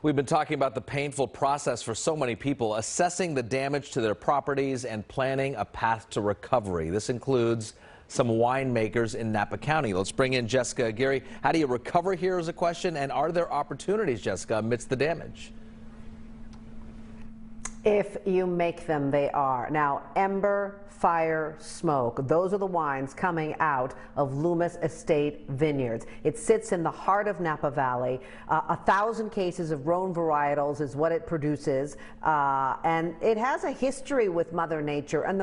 We've been talking about the painful process for so many people, assessing the damage to their properties and planning a path to recovery. This includes some winemakers in Napa County. Let's bring in Jessica Aguirre. How do you recover here is a question, and are there opportunities, Jessica, amidst the damage? If you make them, they are. Now, ember, fire, smoke, those are the wines coming out of Loomis Estate Vineyards. It sits in the heart of Napa Valley. 1,000 cases of Rhone varietals is what it produces, and it has a history with Mother Nature, and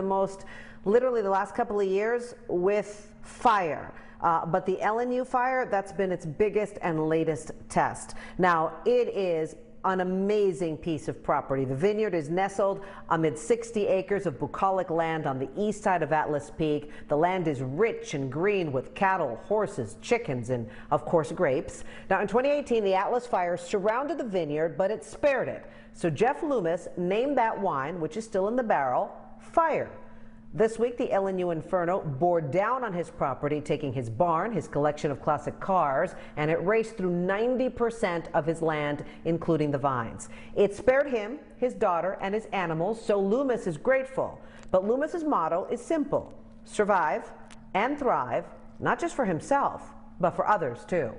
literally the last couple of years with fire. But the LNU fire, that's been its biggest and latest test. Now, it is an amazing piece of property. The vineyard is nestled amid 60 acres of bucolic land on the east side of Atlas Peak. The land is rich and green with cattle, horses, chickens, and of course grapes. Now in 2018, the Atlas fire surrounded the vineyard, but it spared it. So Jeff Loomis named that wine, which is still in the barrel, Fire. This week, the LNU Inferno bore down on his property, taking his barn, his collection of classic cars, and it raced through 90% of his land, including the vines. It spared him, his daughter, and his animals, so Loomis is grateful. But Loomis's motto is simple: survive and thrive, not just for himself, but for others too.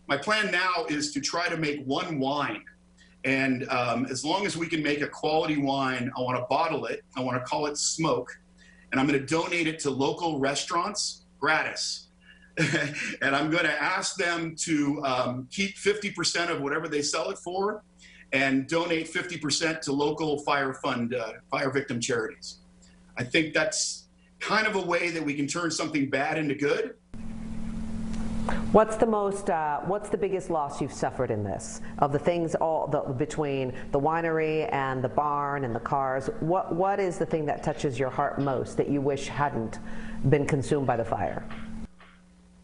My plan now is to try to make one wine. And as long as we can make a quality wine, I want to bottle it. I want to call it Smoke. And I'm going to donate it to local restaurants gratis. And I'm going to ask them to keep 50% of whatever they sell it for and donate 50% to local fire victim charities. I think that's kind of a way that we can turn something bad into good. What's the biggest loss you've suffered in this? Of the things between the winery and the barn and the cars, what is the thing that touches your heart most that you wish hadn't been consumed by the fire?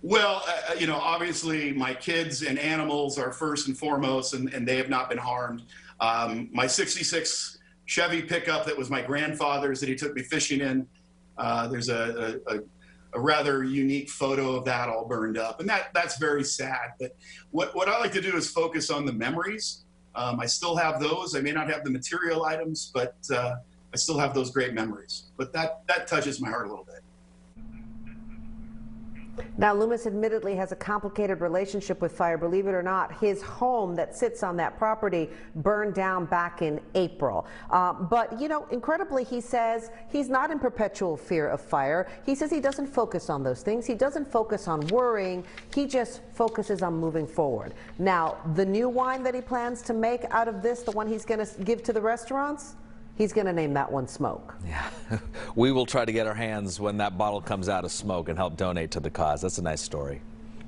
Well, obviously my kids and animals are first and foremost, and they have not been harmed. My 66 Chevy pickup that was my grandfather's that he took me fishing in, there's a rather unique photo of that all burned up, and that's very sad. But what I like to do is focus on the memories. I still have those. I may not have the material items, but I still have those great memories. But that touches my heart a little bit. Now, Loomis admittedly has a complicated relationship with fire. Believe it or not, his home that sits on that property burned down back in April. But, incredibly, he says he's not in perpetual fear of fire. He says he doesn't focus on those things. He doesn't focus on worrying. He just focuses on moving forward. Now, the new wine that he plans to make out of this, the one he's going to give to the restaurants, he's going to name that one Smoke. Yeah, we will try to get our hands when that bottle comes out of Smoke and help donate to the cause. That's a nice story.